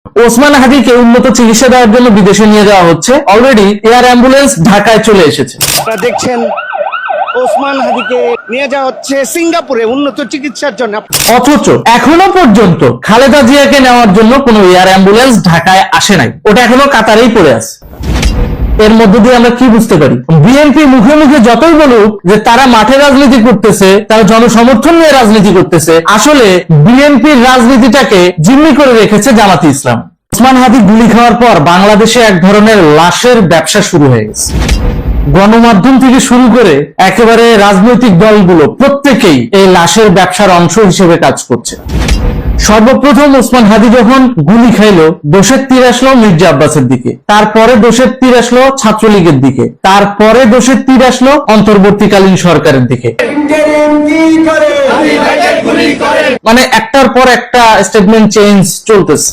ওসমান হাদিকে উন্নত চিকিৎসা দেওয়ার জন্য বিদেশে নিয়ে যাওয়া হচ্ছে। অলরেডি এয়ার অ্যাম্বুলেন্স ঢাকায় চলে এসেছে। আপনারা দেখছেন ওসমান হাদিকে নিয়ে যাওয়া হচ্ছে সিঙ্গাপুরে উন্নত চিকিৎসার জন্য। অথচ এখনো পর্যন্ত খালেদা জিয়াকে নেওয়ার জন্য কোনো এয়ার অ্যাম্বুলেন্স ঢাকায় আসে নাই, ওটা এখনো কাতারেই পড়ে আছে। এর মধ্য দিয়ে আমরা কি বুঝতে পারি? বিএনপি মুখে মুখে যতই বলুক যে তারা মাঠে রাজনীতি করতেছে, তারা জনসমর্থন নিয়ে রাজনীতি করতেছে, আসলে বিএনপির রাজনীতিটাকে জিম্মি করে রেখেছে জামাতে ইসলাম। ওসমান হাদি গুলি খাওয়ার পর বাংলাদেশে এক ধরনের লাশের ব্যবসা শুরু হয়ে গেছে। গণমাধ্যম থেকে শুরু করে একেবারে রাজনৈতিক দলগুলো প্রত্যেকেই এই লাশের ব্যবসার অংশ হিসেবে কাজ করছে। সর্বপ্রথম ওসমান হাদি যখন গুলি খাইলো, দোষের তীর আসলো মির্জা আব্বাসের দিকে, তারপরে দোষের তীর আসলো ছাত্রলীগের দিকে, তারপরে দোষের তীর আসলো অন্তর্বর্তীকালীন সরকারের দিকে। মানে একটার পর একটা স্টেটমেন্ট চেঞ্জ চলতেছে।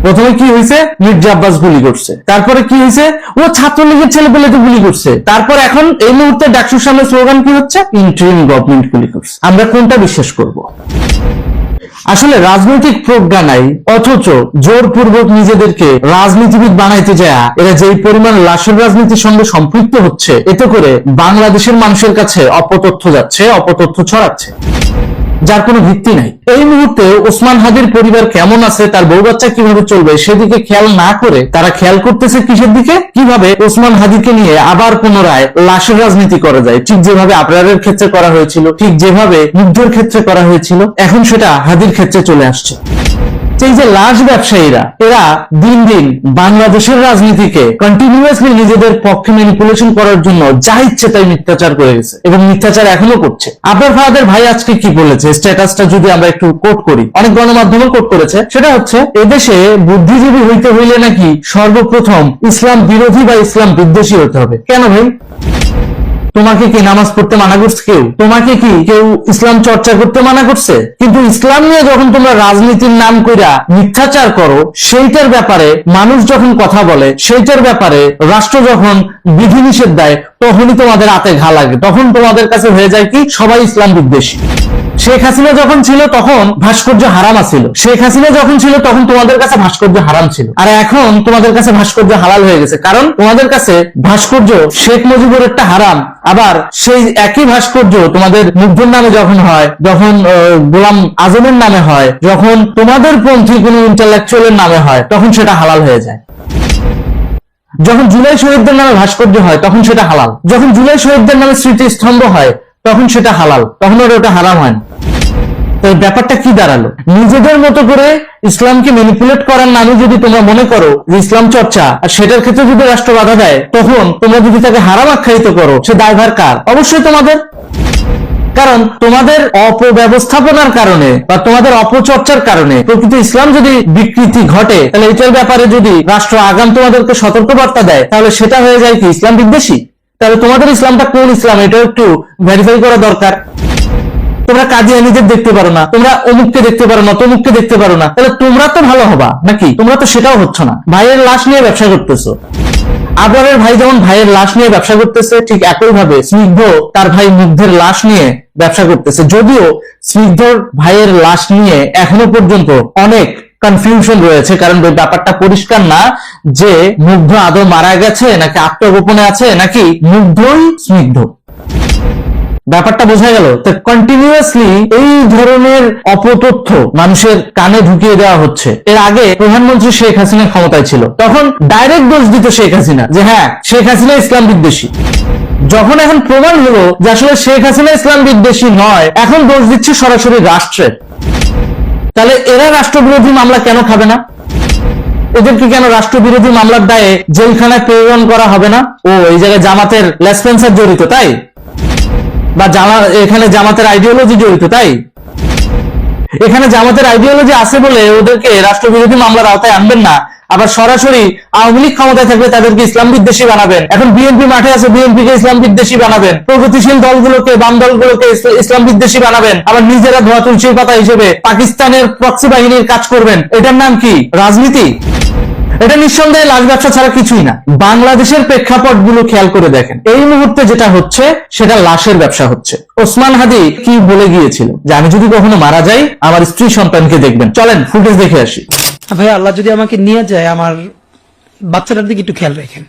প্রথমে কি হয়েছে? মির্জা আব্বাস গুলি করছে, তারপরে কি হয়েছে? ও ছাত্রলীগের ছেলেপেলেকে গুলি করছে, তারপর এখন এই মুহূর্তে ডাকসুর সামনে স্লোগান কি হচ্ছে? ইন্টারিম গভর্নমেন্ট গুলি করছে। আমরা কোনটা বিশ্বাস করব? আসলে রাজনৈতিক প্রজ্ঞা নাই, অথচ জোরপূর্বক নিজেদেরকে রাজনীতিবিদ বানাইতে যায় এরা যেই পরিমাণ লাশের রাজনীতির সঙ্গে সম্পৃক্ত হচ্ছে, এতে করে বাংলাদেশের মানুষের কাছে অপতথ্য যাচ্ছে, অপতথ্য ছড়াচ্ছে, যার কোনো ভিত্তি নাই। এই মুহূর্তে ওসমান হাদির পরিবার কেমন আছে, তার বউ বাচ্চা কিভাবে চলবে, সেদিকে খেয়াল না করে তারা খেয়াল করতেছে কিসের দিকে? কিভাবে ওসমান হাদিকে নিয়ে আবার পুনরায় লাশের রাজনীতি করা যায়। ঠিক যেভাবে আবরারের ক্ষেত্রে করা হয়েছিল, ঠিক যেভাবে মুগ্ধর ক্ষেত্রে করা হয়েছিল, এখন সেটা হাদির ক্ষেত্রে চলে আসছে। এই যে লাশ ব্যবসায়ীরা, এরা দিন দিন বাংলাদেশের রাজনীতিকে কন্টিনিউয়াসলি নিজেদের পক্ষে ম্যানিপুলেশন করার জন্য যা ইচ্ছে তাই মিথ্যাচার করে গেছে এবং মিথ্যাচার এখনো করছে। আবরার ফাহাদের ভাই আজকে কি বলেছে, স্ট্যাটাসটা যদি আমরা একটু কোট করি, অনেক গণমাধ্যমে কোট করেছে, সেটা হচ্ছে এদেশে বুদ্ধিজীবী হইতে হইলে নাকি সর্বপ্রথম ইসলাম বিরোধী বা ইসলাম বিদ্বেষী হতে হবে। কেন ভাই? তোমাকে কি নামাজ পড়তে মানা করছে কেউ? তোমাকে কি কেউ ইসলাম চর্চা করতে মানা করছে? কিন্তু ইসলাম নিয়ে যখন তোমরা রাজনীতির নাম কইরা মিথ্যাচার করো, সেইটার ব্যাপারে মানুষ যখন কথা বলে, সেইটার ব্যাপারে রাষ্ট্র যখন বিধিনিষেধ দেয়, তখনই তোমাদের হাতে ঘা লাগে, তখন তোমাদের কাছে হয়ে যায় কি সবাই ইসলাম বিদ্বেষী। শেখ হাসিনা যখন ছিল তখন ভাস্কর্য হারাম ছিল, শেখ হাসিনা যখন ছিল তখন তোমাদের কাছে ভাস্কর্য হারাম ছিল, আর এখন তোমাদের কাছে ভাস্কর্য হালাল হয়ে গেছে। কারণ তোমাদের কাছে ভাস্কর্য শেখ মুজিবের একটা হারাম, আবার সেই একই ভাস্কর্য তোমাদের মুগ্ধর নামে যখন হয়, যখন গোলাম আজমের নামে হয়, যখন তোমাদের পন্থী কোনো ইন্টালেকচুয়ালের নামে হয়, তখন সেটা হালাল হয়ে যায়। যখন জুলাই শহীদদের নামে ভাস্কর্য হয় তখন সেটা হালাল, যখন জুলাই শহীদদের নামে স্মৃতিস্তম্ভ হয় তখন সেটা হালাল, তখন ওটা হারাম হয় না। তো ব্যাপারটা কি দাঁড়ালো? নিজেদের মতো করে ইসলামকে ম্যানিপুলেট করার নামে যদি তোমরা মনে করো যে ইসলাম চর্চা, আর সেটার ক্ষেত্রে যদি রাষ্ট্র বাধা দেয়, তখন তোমরা যদি তাকে হারাম আখ্যায়িত করো, সে দায়ভার কার? অবশ্যই তোমাদের। কারণ তোমাদের অপব্যবস্থাপনার কারণে বা তোমাদের অপচর্চার কারণে প্রকৃত ইসলাম যদি বিকৃতি ঘটে, তাহলে এটার ব্যাপারে যদি রাষ্ট্র আগাম তোমাদেরকে সতর্কবার্তা দেয়, তাহলে সেটা হয়ে যায় কি ইসলাম বিদ্বেষী। তাহলে তোমাদের ইসলামটা কোন ইসলাম, এটা একটু ভেরিফাই করা দরকার। তোমরা কাদিয়ানীদের দেখতে পারো না, তোমরা অমুককে দেখতে পারো না, তমুককে দেখতে পারো না, তাহলে তোমরা তো ভালো হবা নাকি? তোমরা তো সেটাও হচ্ছ না। ভাইয়ের লাশ নিয়ে ব্যবসা করতেছো। আবরারের ভাই যেমন ভাইয়ের লাশ নিয়ে ব্যবসা করতেছে, ঠিক একই ভাবে স্নিগ্ধ তার ভাই মুগ্ধের লাশ নিয়ে ব্যবসা করতেছে। যদিও স্নিগ্ধর ভাইয়ের লাশ নিয়ে এখনো পর্যন্ত অনেক কনফিউশন রয়েছে, কারণ ব্যাপারটা পরিষ্কার না যে মুগ্ধ আদৌ মারা গেছে নাকি আত্মগোপনে আছে, নাকি মুগ্ধই স্নিগ্ধ। ব্যাপারটা বোঝা গেল। তো কন্টিনিউয়াসলি এই ধরনের অপতথ্য মানুষের কানে ঢুকিয়ে দেওয়া হচ্ছে। এর আগে প্রধানমন্ত্রী শেখ হাসিনা ক্ষমতায় ছিল, তখন ডাইরেক্ট দোষ দিত শেখ হাসিনা যে হ্যাঁ শেখ হাসিনা ইসলাম বিদ্বেষী। যখন এখন প্রমাণ হলো যে আসলে শেখ হাসিনা ইসলাম বিদ্বেষী নয়, এখন দোষ দিচ্ছে সরাসরি রাষ্ট্রের। তাহলে এরা রাষ্ট্রবিরোধী মামলা কেন খাবে না? এদেরকে কেন রাষ্ট্রবিরোধী মামলার দায়ে জেলখানায় প্রেরণ করা হবে না? ও এই জায়গায় জামাতের লেসপেন্সার জড়িত তাই, বা এখানে জামাতের আইডিওলজি জড়িত তাই, এখানে জামাতের আইডিওলজি আছে বলে ওদেরকে রাষ্ট্রবিরোধী মামলার আওতায় আনবেন না, আবার সরাসরি আওয়ামী লীগ ক্ষমতায় থাকলে তাদেরকে ইসলাম বিদ্বেষী বানাবেন। এখন বিএনপি মাঠে আছে, বিএনপি কে ইসলাম বিদ্বেষী বানাবেন, প্রগতিশীল দলগুলোকে, বাম দলগুলোকে ইসলাম বিদ্বেষী বানাবেন, আবার নিজেরা ধোয়া তুলসীর পাতা হিসেবে পাকিস্তানের প্রক্সি বাহিনীর কাজ করবেন। এটার নাম কি? রাজনীতি। এটা নিঃসন্দেহে লাশ ব্যবসা ছাড়া কিছুই না। বাংলাদেশের প্রেক্ষাপটগুলো খেয়াল করে দেখেন, এই মুহূর্তে যেটা হচ্ছে সেটা লাশের ব্যবসা হচ্ছে। ওসমান হাদি কি বলে গিয়েছিল যে আমি যদি কখনো মারা যাই আমার স্ত্রী সন্তানকে দেখবেন। চলেন ফুটেজ দেখে আসি। ভাই আল্লাহ যদি আমাকে নিয়ে যায়, আমার বাচ্চাটার দিকে একটু খেয়াল রাখেন।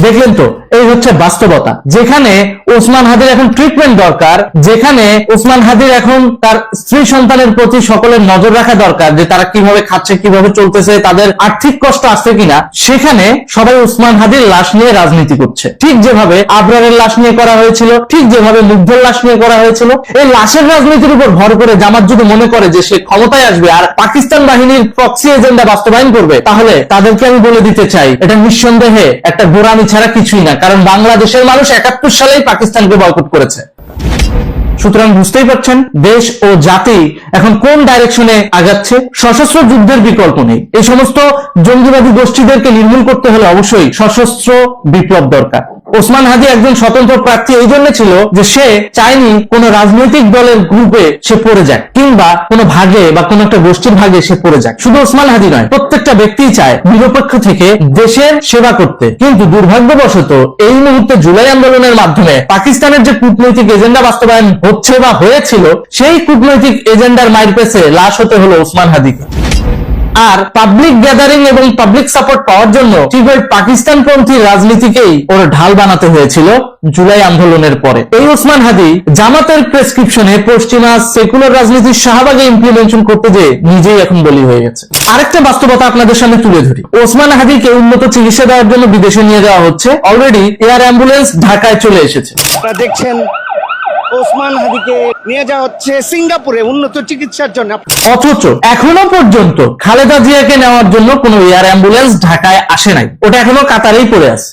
দেখলেন তো, এই হচ্ছে বাস্তবতা। যেখানে ওসমান হাদির এখন ট্রিটমেন্ট দরকার, যেখানে ওসমান হাদির এখন তার স্ত্রী সন্তানের প্রতি সকলের নজর রাখা দরকার, যে তারা কিভাবে খাচ্ছে, কিভাবে চলতেছে, তাদের আর্থিক কষ্ট আসছে কিনা, সেখানে সবাই ওসমান হাদির লাশ নিয়ে রাজনীতি করছে। ঠিক যেভাবে আবরারের লাশ নিয়ে করা হয়েছিল, ঠিক যেভাবে মুগ্ধর লাশ নিয়ে করা হয়েছিল। এই লাশের রাজনীতির উপর ভর করে জামাত যদি মনে করে যে সে ক্ষমতায় আসবে আর পাকিস্তান বাহিনীর প্রক্সি এজেন্ডা বাস্তবায়ন করবে, তাহলে তাদেরকে আমি বলে দিতে চাই, এটা নিঃসন্দেহে একটা গোড়ামি ছাড়া কিছুই না। কারণ বাংলাদেশের মানুষ 71 সালেই পাকিস্তানকে বয়কট করেছে। সুতরাং বুঝতেই পারছেন দেশ ও জাতি এখন কোন ডাইরেকশনে আগাচ্ছে। সশস্ত্র যুদ্ধের বিকল্প নেই। এই সমস্ত জঙ্গিবাদী গোষ্ঠীদেরকে নির্মূল করতে হলে অবশ্যই সশস্ত্র বিপ্লব দরকার। ওসমান হাদি একজন স্বতন্ত্র প্রার্থী এই জন্য ছিল যে সে চায়নি কোন রাজনৈতিক দলের গ্রুপে সে পড়ে যাক, কিংবা কোনো ভাগে বা কোনো একটা গোষ্ঠীর ভাগে সে পড়ে যাক। শুধু ওসমান হাদি নয়, প্রত্যেকটা ব্যক্তিই চায় নিরপেক্ষ থেকে দেশের সেবা করতে। কিন্তু দুর্ভাগ্যবশত এই মুহূর্তে জুলাই আন্দোলনের মাধ্যমে পাকিস্তানের যে কূটনৈতিক এজেন্ডা বাস্তবায়ন হচ্ছে বা হয়েছিল, সেই কূটনৈতিক এজেন্ডার মাইর পেছে লাশ হতে হলো ওসমান হাদিকে। আর পাবলিক গ্যাদারিং এবং পাবলিক সাপোর্ট পাওয়ার জন্য ঠিক ওই পাকিস্তানপন্থী রাজনীতিকেই ওর ঢাল বানাতে হয়েছিল জুলাই আন্দোলনের পরে। এই ওসমান হাদি জামাতের প্রেসক্রিপশনে পশ্চিমা সেকুলার রাজনীতির শাহবাগে ইমপ্লিমেন্টেশন করতে যেয়ে নিজেই এখন বলি হয়ে গেছে। আরেকটা বাস্তবতা আপনাদের সামনে তুলে ধরি। ওসমান হাদিকে উন্নত চিকিৎসা দেওয়ার জন্য বিদেশে নিয়ে যাওয়া হচ্ছে। অলরেডি এয়ার অ্যাম্বুলেন্স ঢাকায় চলে এসেছে। আপনারা দেখছেন ওসমান হাদিকে নিয়ে যাওয়া হচ্ছে সিঙ্গাপুরে উন্নত চিকিৎসার জন্য। অথচ এখনো পর্যন্ত খালেদা জিয়াকে নেওয়ার জন্য কোনো এয়ার অ্যাম্বুলেন্স ঢাকায় আসে নাই। ওটা এখনো কাতারেই পড়ে আছে।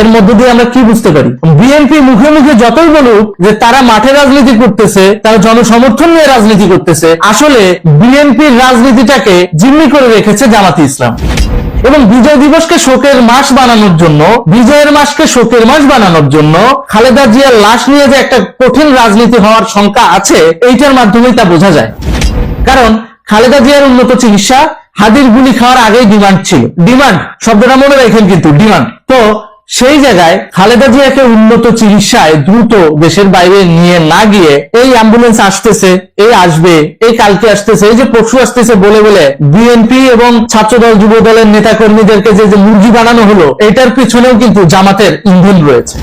এর মধ্য দিয়ে আমরা কি বুঝতে পারি? বিএনপি মুখে মুখে যতই বলুক যে তারা মাঠে রাজনীতি করতেছে, তারা জনসমর্থন নিয়ে রাজনীতি করতেছে, আসলে বিএনপির রাজনীতিটাকে জিম্মি করে রেখেছে জামাতে ইসলাম। এবং বিজয় দিবসকে শোকের মাস বানানোর জন্য, বিজয়ের মাসকে শোকের মাস বানানোর জন্য খালেদা জিয়ার লাশ নিয়ে যে একটা কঠিন রাজনীতি হওয়ার শঙ্কা আছে, এইটার মাধ্যমেই তা বোঝা যায়। কারণ খালেদা জিয়ার উন্নত চিকিৎসা হাদির গুলি খাওয়ার আগেই ডিমান্ড ছিল। ডিমান্ড শব্দটা মনে রাখেন কিন্তু, ডিমান্ড। তো সেই জায়গায় খালেদা জিয়াকে উন্নত চিকিৎসায় দ্রুত দেশের বাইরে নিয়ে না গিয়ে এই অ্যাম্বুলেন্স আসতেছে, এই আসবে, এই কালকে আসতেছে, এই যে পরশু আসতেছে বলে বলে বিএনপি এবং ছাত্রদল যুব দলের নেতা কর্মীদেরকে যে মুরগি বানানো হলো, এটার পিছনেও কিন্তু জামাতের ইন্ধন রয়েছে।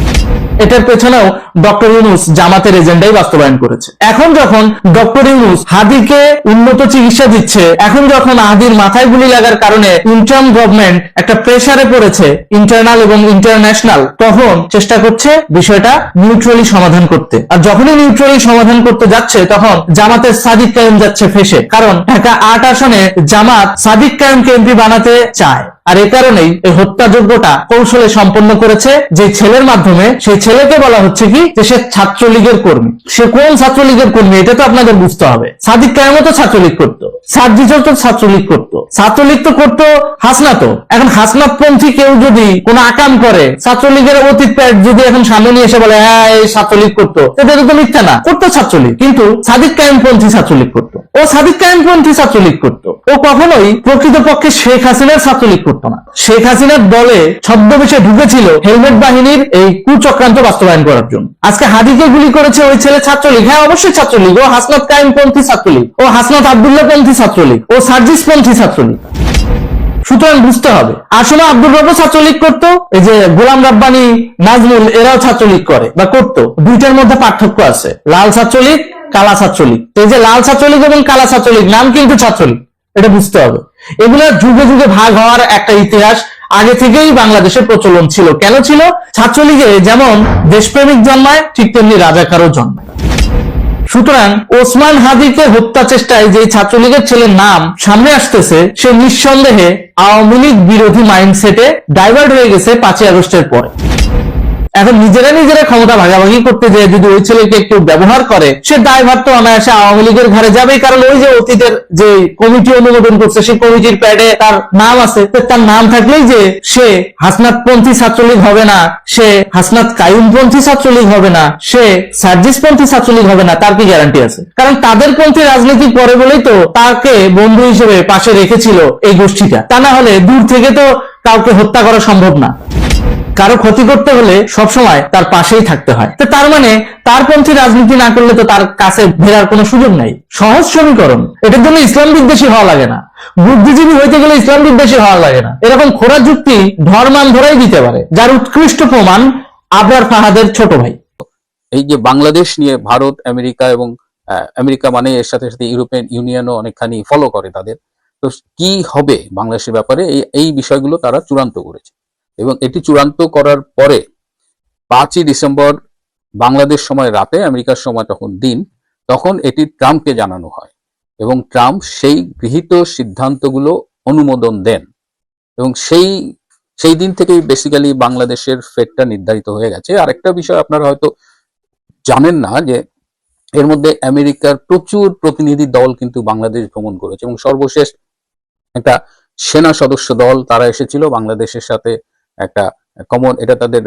এটার পেছনেও ডক্টর ইউনূস জামাতের এজেন্ডাই বাস্তবায়ন করেছে। এখন যখন ডক্টর ইউনূস হাদিকে উন্নত চিকিৎসা দিচ্ছে, এখন যখন হাদির মাথায় গুলি লাগার কারণে ইন্টার্ম গভর্নমেন্ট একটা প্রেসারে পড়েছে, ইন্টারনাল এবং ইন্টারন্যাশনাল, তখন চেষ্টা করছে বিষয়টা নিউট্রালি সমাধান করতে। আর যখনই নিউট্রালি সমাধান করতে যাচ্ছে, তখন জামাতের সাদিক কায়েম যাচ্ছে ফেসে। কারণ ঢাকা 8 আসনে জামাত সাদিক কায়েমকে এমপি বানাতে চায়। আর এই কারণেই এই হত্যাযজ্ঞটা কৌশলে সম্পন্ন করেছে যে ছেলের মাধ্যমে। সেই ছেলেকে বলা হচ্ছে কি যে সে ছাত্রলীগের কর্মী। সে কোন ছাত্রলীগের কর্মী এটা তো আপনাদের বুঝতে হবে। সাদিক কায়েমও তো ছাত্রলীগ করতো, সার্জিসও তো ছাত্রলীগ করতো, ছাত্রলীগ তো করতো হাসনাতও। এখন হাসনাত পন্থী কেউ যদি কোন আকাম করে, ছাত্রলীগের অতীত প্যাট যদি এখন সামনে নিয়ে এসে বলে হ্যাঁ এই ছাত্রলীগ করতো, এটা তো মিথ্যা না, করতো ছাত্রলীগ। কিন্তু সাদিক কায়েম পন্থী ছাত্রলীগ করতো, ও সাদিক কায়েম পন্থী ছাত্রলীগ করতো। ও কখনোই প্রকৃতপক্ষে শেখ হাসিনার ছাত্রলীগ করতো না। শেখ হাসিনার দলে ছদ্মবেশে ঢুকেছিল হেলমেট বাহিনীর এই কুচক্রান্ত বাস্তবায়ন করার জন্য। আজকে হাদিকে গুলি করেছে ওই ছেলে ছাত্রলীগ। হ্যাঁ অবশ্যই ছাত্রলীগ। ও হাসনাত কায়েম পন্থী ছাত্রলীগ, ও হাসনাত আব্দুল্লাহ পন্থী ছাত্রলীগ, ও সার্জিস পন্থী ছাত্রলীগ। সুতরাং বুঝতে হবে। আসলে আব্দুর রব ছাত্রলীগ করতো, এই যে গোলাম রাব্বানি, নাজমুল, এরাও ছাত্রলীগ করে বা করতো। দুইটার মধ্যে পার্থক্য আছে, লাল ছাত্রলীগ, কালা ছাত্রলীগ। এই যে লাল ছাত্রলীগ এবং কালা ছাত্রলীগ, নাম কিন্তু ছাত্রলীগ, এটা বুঝতে হবে। এগুলো যুগে যুগে ভাগ হওয়ার একটা ইতিহাস আগে থেকেই বাংলাদেশের প্রচলন ছিল। কেন ছিল? ছাত্রলীগে যেমন দেশপ্রেমিক জন্মায়, ঠিক তেমনি রাজাকারও জন্মায়। সুতরাং ওসমান হাদিকে হত্যা চেষ্টায় যে ছাত্রলীগের ছেলের নাম সামনে আসতেছে, সে নিঃসন্দেহে আওয়ামী লীগ বিরোধী মাইন্ডসেটে ডাইভার্ট হয়ে গেছে 5ই আগস্টের পরে। এখন নিজেরা নিজেরা ক্ষমতা ভাগাভাগি করতে যেয়ে যদি ওই ছেলেকে একটু ব্যবহার করে, সে দায়ভার তো অনায়াসে আওয়ামী লীগের ঘাড়ে যাবে। কারণ ওই যে অতীতের যে কমিটি অনুমোদন করছে, সেই কমিটির প্যাডে তার নাম আছে। তার নাম থাকলেই যে সে হাসনাত পন্থী ছাত্রলীগ হবে না, সে হাসনাত কায়ুম পন্থী ছাত্রলীগ হবে না, সে সার্জিস পন্থী ছাত্রলীগ হবে না, তার কি গ্যারান্টি আছে? কারণ তাদের পন্থী রাজনীতি করে বলেই তো তাকে বন্ধু হিসেবে পাশে রেখেছিল এই গোষ্ঠীটা। তা না হলে দূর থেকে তো কাউকে হত্যা করা সম্ভব না। কারো ক্ষতি করতে হলে সবসময় তার পাশেই থাকতে হয়। তো তার মানে তারপন্থী রাজনীতি না করলে তো তার কাছে ফেরার কোনো সুযোগ নাই। সহজ সমীকরণ। এটার জন্য ইসলাম বিদ্বেষী হওয়া লাগে না, বুদ্ধিজীবী হইতে গেলে ইসলাম বিদ্বেষী হওয়া লাগে না। এরকম খোরা যুক্তি ধর্মান ধরাই দিতে পারে, যার উৎকৃষ্ট প্রমাণ আবরার ফাহাদের ছোট ভাই। এই যে বাংলাদেশ নিয়ে ভারত, আমেরিকা এবং আমেরিকা মানে এর সাথে সাথে ইউরোপিয়ান ইউনিয়নও অনেকখানি ফলো করে তাদের। তো কি হবে বাংলাদেশের ব্যাপারে এই বিষয়গুলো তারা চূড়ান্ত করেছে, এবং এটি চূড়ান্ত করার পরে 5ই ডিসেম্বর বাংলাদেশ সময় রাতে, আমেরিকার সময় তখন দিন, তখন এটি ট্রাম্পকে জানানো হয় এবং ট্রাম্প সেই গৃহীত সিদ্ধান্তগুলো অনুমোদন দেন, এবং সেই দিন থেকেই বেসিক্যালি বাংলাদেশের ফেটটা নির্ধারিত হয়ে গেছে। আরেকটা বিষয় আপনারা হয়তো জানেন না, যে এর মধ্যে আমেরিকার প্রচুর প্রতিনিধি দল কিন্তু বাংলাদেশ ভ্রমণ করেছে, এবং সর্বশেষ একটা সেনা সদস্য দল তারা এসেছিল বাংলাদেশের সাথে। একটা কমন, এটা তাদের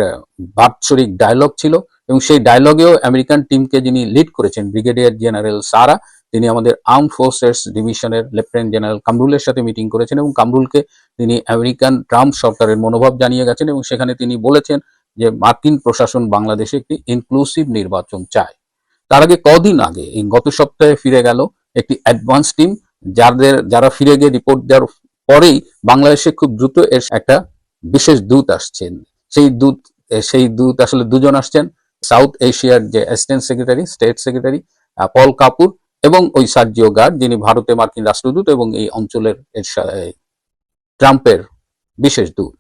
বাৎসরিক ডায়লগ ছিল, এবং সেই ডায়লগেও আমেরিকান টিমকে যিনি লিড করেছেন ব্রিগেডিয়ার জেনারেল সারা, তিনি আমাদের আর্ম ফোর্সেস ডিভিশনের লেফটেন্যান্ট জেনারেল কামরুলের সাথে মিটিং করেছেন, এবং কামরুলকে তিনি আমেরিকান ট্রাম্প সরকারের মনোভাব জানিয়ে গেছেন, এবং সেখানে তিনি বলেছেন যে মার্কিন প্রশাসন বাংলাদেশে একটি ইনক্লুসিভ নির্বাচন চায়। তার আগে কদিন আগে, এই গত সপ্তাহে ফিরে গেল একটি অ্যাডভান্স টিম, যারা ফিরে গিয়ে রিপোর্ট দেওয়ার পরেই বাংলাদেশে খুব দ্রুত এর একটা বিশেষ দূত আসছেন। সেই দূত আসলে দুজন আসছেন, সাউথ এশিয়ার যে অ্যাসিস্ট্যান্ট সেক্রেটারি, স্টেট সেক্রেটারি পল কাপুর, এবং ওই সার্জিও গার্ড, যিনি ভারতে মার্কিন রাষ্ট্রদূত এবং এই অঞ্চলের ট্রাম্পের বিশেষ দূত।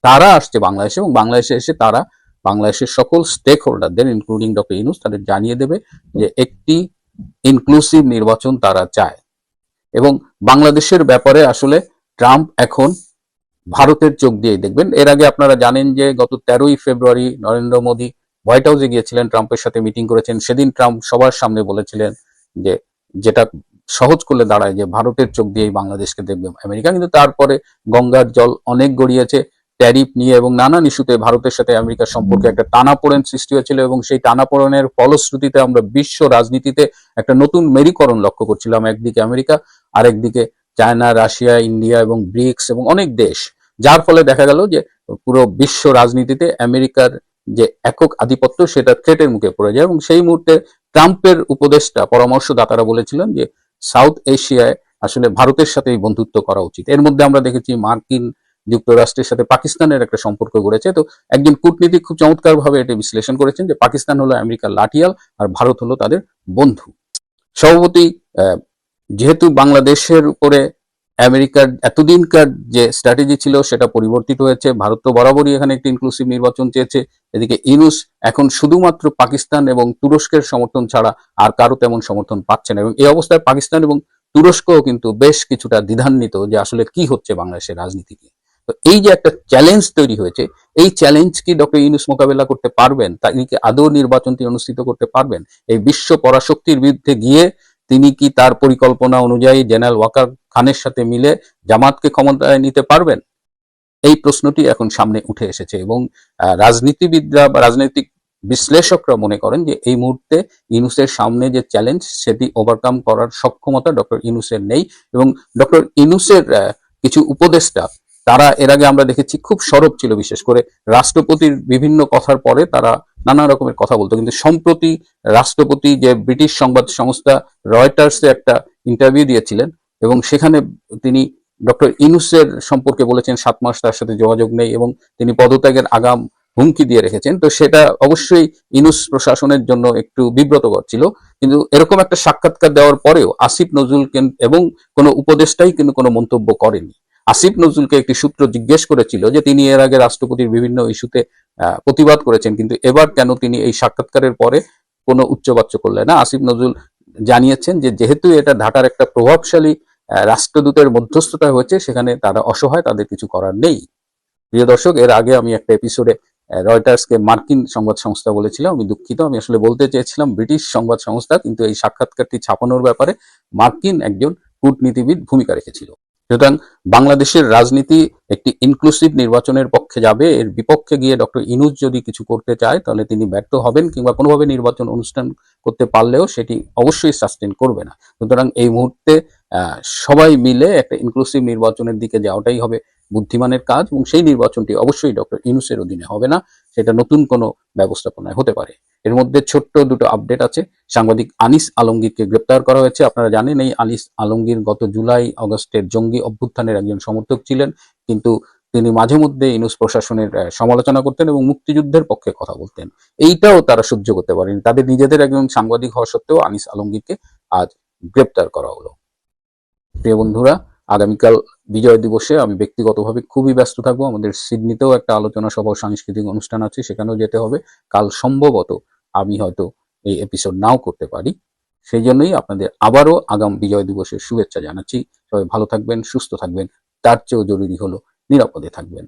তারা আসছে বাংলাদেশে, এবং বাংলাদেশে এসে তারা বাংলাদেশের সকল স্টেক হোল্ডারদের ইনক্লুডিং ডক্টর ইউনূস তাদের জানিয়ে দেবে যে একটি ইনক্লুসিভ নির্বাচন তারা চায়। এবং বাংলাদেশের ব্যাপারে আসলে ট্রাম্প এখন ভারতের চোখ দিয়েই দেখবেন। এর আগে আপনারা জানেন যে গত 13ই ফেব্রুয়ারি নরেন্দ্র মোদী হোয়াইট হাউসে গিয়েছিলেন, ট্রাম্পের সাথে মিটিং করেছেন। সেদিন ট্রাম্প সবার সামনে বলেছিলেন যে যেটা সহজ করলে দাঁড়ায় যে ভারতের চোখ দিয়েই বাংলাদেশকে দেখবে আমেরিকা। কিন্তু তারপরে গঙ্গার জল অনেক গড়িয়েছে, ট্যারিফ নিয়ে এবং নানান ইস্যুতে ভারতের সাথে আমেরিকার সম্পর্কে একটা টানাপোড়েন সৃষ্টি হয়েছিল, এবং সেই টানাপোড়েনের ফলশ্রুতিতে আমরা বিশ্ব রাজনীতিতে একটা নতুন মেরুকরণ লক্ষ্য করছিলাম। একদিকে আমেরিকা, আরেকদিকে চায়না, রাশিয়া, ইন্ডিয়া এবং ব্রিক্স এবং অনেক দেশ, যার ফলে দেখা গেল যে পুরো বিশ্ব রাজনীতিতে আমেরিকার যে একক আধিপত্য সেটা থ্রেটের মুখে পড়ে যায়। এবং সেই মুহূর্তে ট্রাম্পের উপদেষ্টা পরামর্শদাতারা বলেছিলেন যে সাউথ এশিয়ায় আসলে ভারতের সাথেই বন্ধুত্ব করা উচিত। এর মধ্যে আমরা দেখেছি মার্কিন যুক্তরাষ্ট্রের সাথে পাকিস্তানের একটা সম্পর্ক গড়েছে। তো একজন কূটনীতিক খুব চমৎকার ভাবে এটি বিশ্লেষণ করেছেন যে পাকিস্তান হলো আমেরিকার লাঠিয়াল আর ভারত হলো তাদের বন্ধু। সভাপতি, যেহেতু বাংলাদেশের উপরে আমেরিকার এতদিনকার যে স্ট্র্যাটেজি ছিল সেটা পরিবর্তিত হয়েছে, ভারত তো বরাবরই এখানে একটি ইনক্লুসিভ নির্বাচন চেয়েছে। এদিকে ইউনূস এখন শুধুমাত্র পাকিস্তান এবং তুরস্কের সমর্থন ছাড়া আর কারো তেমন সমর্থন পাচ্ছে না, এবং এই অবস্থায় পাকিস্তান এবং তুরস্কও কিন্তু বেশ কিছুটা দ্বিধান্বিত যে আসলে কি হচ্ছে বাংলাদেশের রাজনীতিতে। তো এই যে একটা চ্যালেঞ্জ তৈরি হয়েছে, এই চ্যালেঞ্জ কি ডক্টর ইউনূস মোকাবেলা করতে পারবেন? তিনি কি আদৌ নির্বাচনটি অনুষ্ঠিত করতে পারবেন? এই বিশ্ব পরাশক্তির বিরুদ্ধে গিয়ে তিনি কি তার পরিকল্পনা অনুযায়ী জেনারেল ওয়াকার খানের সাথে মিলে জামাতকে ক্ষমতায় নিতে পারবেন? এই প্রশ্নটি এখন সামনে উঠে এসেছে, এবং রাজনীতিবিদরা বা রাজনৈতিক বিশ্লেষকরা মনে করেন যে এই মুহূর্তে ইউনূসের সামনে যে চ্যালেঞ্জ সেটি ওভারকাম করার সক্ষমতা ডক্টর ইউনূসের নেই। এবং ডক্টর ইউনূসের কিছু উপদেষ্টা, তারা এর আগে আমরা দেখেছি খুব সরব ছিল, বিশেষ করে রাষ্ট্রপতির বিভিন্ন কথার পরে তারা নানা রকমের কথা বলতো। কিন্তু সম্প্রতি রাষ্ট্রপতি যে ব্রিটিশ সংবাদ সংস্থা রয়টার্সে একটা ইন্টারভিউ দিয়েছিলেন, এবং সেখানে তিনি ডক্টর ইউনূসের সম্পর্কে বলেছেন 7 মাস তার সাথে যোগাযোগ নেই, এবং তিনি পদত্যাগের আগাম হুমকি দিয়ে রেখেছেন। তো সেটা অবশ্যই ইউনূস প্রশাসনের জন্য একটু বিব্রতকর ছিল। কিন্তু এরকম একটা সাক্ষাৎকার দেওয়ার পরেও আসিফ নজরুল এবং কোনো উপদেষ্টাই কিন্তু কোনো মন্তব্য করেনি। আসিফ নজরুলকে একটি সূত্র জিজ্ঞেস করেছিল যে তিনি এর আগে রাষ্ট্রপতির বিভিন্ন ইস্যুতে প্রতিবাদ করেছেন, কিন্তু এবার কেন তিনি এই সাক্ষাৎকারের পরে কোনো উচ্চবাচ্য করলেন না। আসিফ নজরুল জানিয়েছেন যে যেহেতু এটা ঢাকার একটা প্রভাবশালী রাষ্ট্রদূতের মধ্যস্থতা হয়েছে, সেখানে তারা অসহায়, তাদের কিছু করার নেই। প্রিয় দর্শক, এর আগে আমি একটা এপিসোডে রয়টার্সকে মার্কিন সংবাদ সংস্থা বলেছিলাম, আমি দুঃখিত। আমি আসলে বলতে চেয়েছিলাম ব্রিটিশ সংবাদ সংস্থা, কিন্তু এই সাক্ষাৎকারটি ছাপানোর ব্যাপারে মার্কিন একজন কূটনীতিবিদ ভূমিকা রেখেছিল। সুতরাং বাংলাদেশের রাজনীতি একটি ইনক্লুসিভ নির্বাচনের পক্ষে যাবে, এর বিপক্ষে গিয়ে ডক্টর ইউনূস যদি কিছু করতে চায় তাহলে তিনি ব্যর্থ হবেন, কিংবা কোনোভাবে নির্বাচন অনুষ্ঠান করতে পারলেও সেটি অবশ্যই সাস্টেন করবে না। সুতরাং এই মুহূর্তে সবাই মিলে একটা ইনক্লুসিভ নির্বাচনের দিকে যাওয়াটাই হবে বুদ্ধিমানের কাজ, এবং সেই নির্বাচনটি অবশ্যই ডক্টর ইউনূসের অধীনে হবে না, সেটা নতুন কোনো ব্যবস্থাপনায় হতে পারে। এর মধ্যে ছোট্ট দুটো আপডেট আছে। সাংবাদিক আনিস আলমগীরকে গ্রেপ্তার করা হয়েছে। আপনারা জানেন এই আনিস আলমগীর গত জুলাই আগস্টের জঙ্গি অভ্যুত্থানের একজন সমর্থক ছিলেন, কিন্তু তিনি মাঝে মধ্যে ইউনূস প্রশাসনের সমালোচনা করতেন এবং মুক্তিযুদ্ধের পক্ষে কথা বলতেন। এইটাও তারা সহ্য করতে পারেনি। তাদের নিজেদের একজন সাংবাদিক হওয়া সত্ত্বেও আনিস আলমগীরকে আজ গ্রেপ্তার করা হলো। প্রিয় বন্ধুরা, আগামীকাল বিজয় দিবসে আমি ব্যক্তিগতভাবে খুবই ব্যস্ত থাকবো। আমাদের সিডনিতেও একটা আলোচনা সভা ও সাংস্কৃতিক অনুষ্ঠান আছে, সেখানেও যেতে হবে। কাল সম্ভবত আমি হয়তো এই এপিসোড নাও করতে পারি। সেই জন্যই আপনাদের আবারও আগাম বিজয় দিবসের শুভেচ্ছা জানাচ্ছি। সবাই ভালো থাকবেন, সুস্থ থাকবেন, তার চেয়েও জরুরি হলো নিরাপদে থাকবেন।